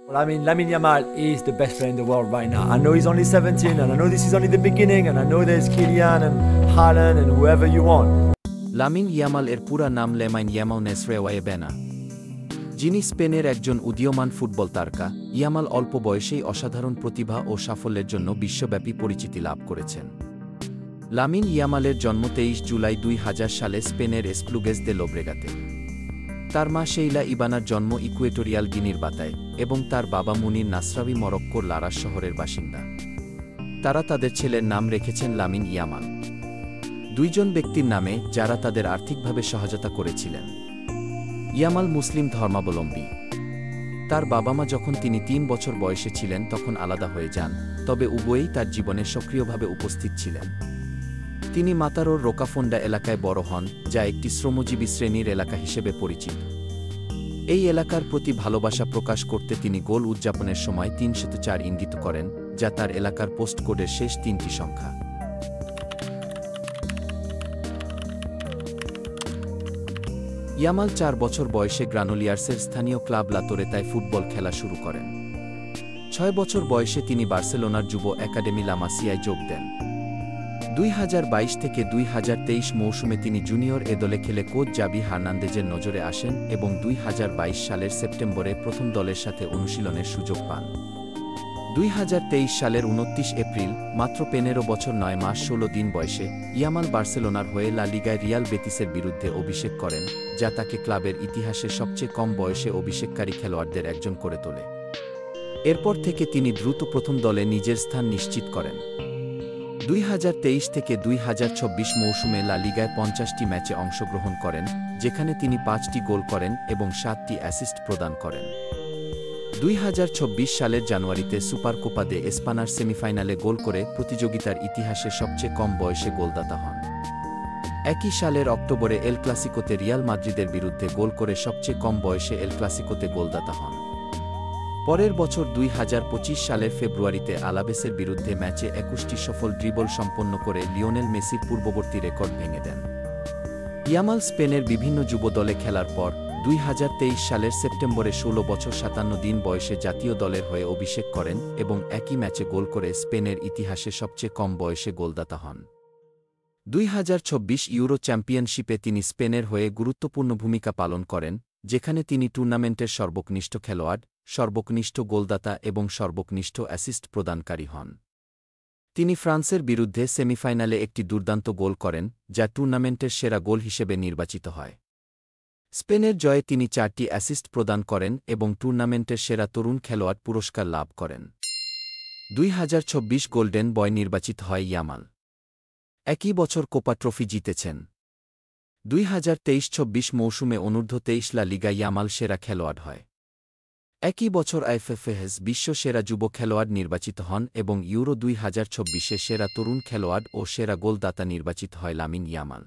Well, I mean, Lamine Yamal is the best player in the world right now. I know he's only 17, and I know this is only the beginning, and I know there's Kylian and Haaland and whoever you want. Lamine Yamal এর পুরা নাম লেমাইন Yamal নেসরেওয়ায়ে বেনা, যিনি স্পেনের একজন উদীয়মান football তারকা। Yamal অল্প বয়সেই অসাধারণ প্রতিভা ও সাফল্যের জন্য বিশ্বব্যাপী পরিচিতি লাভ করেছেন। লামিন ইয়ামালের জন্ম 23 জুলাই 2000 সালে স্পেনের এসপ্লুগেস দে লোব্রেগাতে। তার মা শেইলা ইবানার জন্ম ইকুয়েটোরিয়াল গিনির বাতায় এবং তার বাবা মুনির নাসরাবি মরক্কোর লারাস শহরের বাসিন্দা। তারা তাদের ছেলের নাম রেখেছেন লামিন ইয়ামাল। দুইজন ব্যক্তির নামে যারা তাদের আর্থিকভাবে সহায়তা করেছিলেন। ইয়ামাল মুসলিম ধর্মাবলম্বী। তার বাবা মা যখন তিনি 3 বছর বয়সে ছিলেন তখন আলাদা হয়ে যান, তবে উভয়েই তার জীবনে সক্রিয়ভাবে উপস্থিত ছিলেন। তিনি মাতারোর রোকাফোন্ডা এলাকায় বড় হন, যা একটি শ্রমজীবী শ্রেণীর এলাকা হিসেবে পরিচিত। এই এলাকার প্রতি ভালোবাসা প্রকাশ করতে তিনি গোল উদযাপনের সময় 304 ইঙ্গিত করেন, যা তার এলাকার পোস্ট কোডের শেষ 3টি সংখ্যা। ইয়ামাল 4 বছর বয়সে গ্রানোলিয়ার্সের স্থানীয় ক্লাব লা তোরেতায় ফুটবল খেলা শুরু করেন। 6 বছর বয়সে তিনি বার্সেলোনার যুব একাডেমি লা মাসিয়ায় যোগ দেন। 2022 থেকে 2023 মৌসুমে তিনি জুনিয়র এ দলে খেলে কোচ জাবি হার্নান্দেজের নজরে আসেন এবং 2022 সালের সেপ্টেম্বরে প্রথম দলের সাথে অনুশীলনের সুযোগ পান। 2023 সালের 29 এপ্রিল, মাত্র 15 বছর 9 মাস 16 দিন বয়সে, ইয়ামাল বার্সেলোনার হয়ে লা লিগায় রিয়াল বেতিসের বিরুদ্ধে অভিষেক করেন, যা তাকে ক্লাবের ইতিহাসে সবচেয়ে কম বয়সে অভিষেককারী খেলোয়াড়দের একজন করে তোলে। এরপর থেকে তিনি দ্রুত প্রথম দলে নিজের স্থান নিশ্চিত করেন। 2023 থেকে 2024 মৌসুমে লা লিগায় 50টি ম্যাচে অংশগ্রহণ করেন, যেখানে তিনি 5টি গোল করেন এবং 7টি অ্যাসিস্ট প্রদান করেন। 2024 সালের জানুয়ারিতে সুপার কোপা দে এসপানার সেমিফাইনালে গোল করে প্রতিযোগিতার ইতিহাসে সবচেয়ে কম বয়সে গোলদাতা হন। একই সালের অক্টোবরে এল ক্লাসিকোতে রিয়াল মাদ্রিদের বিরুদ্ধে গোল করে সবচেয়ে কম বয়সে এল ক্লাসিকোতে গোলদাতা হন। পরের বছর 2025 সালের ফেব্রুয়ারিতে আলাবেসের বিরুদ্ধে ম্যাচে 21টি সফল ড্রিবল সম্পন্ন করে লিওনেল মেসির পূর্ববর্তী রেকর্ড ভেঙে দেন। ইয়ামাল স্পেনের বিভিন্ন যুব দলে খেলার পর 2023 সালের সেপ্টেম্বরে 16 বছর 57 দিন বয়সে জাতীয় দলের হয়ে অভিষেক করেন এবং একই ম্যাচে গোল করে স্পেনের ইতিহাসে সবচেয়ে কম বয়সে গোলদাতা হন। 2024 ইউরো চ্যাম্পিয়নশিপে তিনি স্পেনের হয়ে গুরুত্বপূর্ণ ভূমিকা পালন করেন, যেখানে তিনি টুর্নামেন্টের সর্বকনিষ্ঠ খেলোয়াড়, সর্বকনিষ্ঠ গোলদাতা এবং সর্বকনিষ্ঠ অ্যাসিস্ট প্রদানকারী হন। তিনি ফ্রান্সের বিরুদ্ধে সেমিফাইনালে একটি দুর্দান্ত গোল করেন, যা টুর্নামেন্টের সেরা গোল হিসেবে নির্বাচিত হয়। স্পেনের জয়ে তিনি 4টি অ্যাসিস্ট প্রদান করেন এবং টুর্নামেন্টের সেরা তরুণ খেলোয়াড় পুরস্কার লাভ করেন। 2024 গোল্ডেন বয় নির্বাচিত হয় ইয়ামাল। একই বছর কোপা ট্রফি জিতেছেন। 2023-24 মৌসুমে অনূর্ধ্ব 23 লা লিগা ইয়ামাল সেরা খেলোয়াড় হয়। একই বছর আইএফএফএস বিশ্ব সেরা যুব খেলোয়াড় নির্বাচিত হন এবং ইউরো 2024-এ সেরা তরুণ খেলোয়াড় ও সেরা গোলদাতা নির্বাচিত হয় লামিন ইয়ামাল।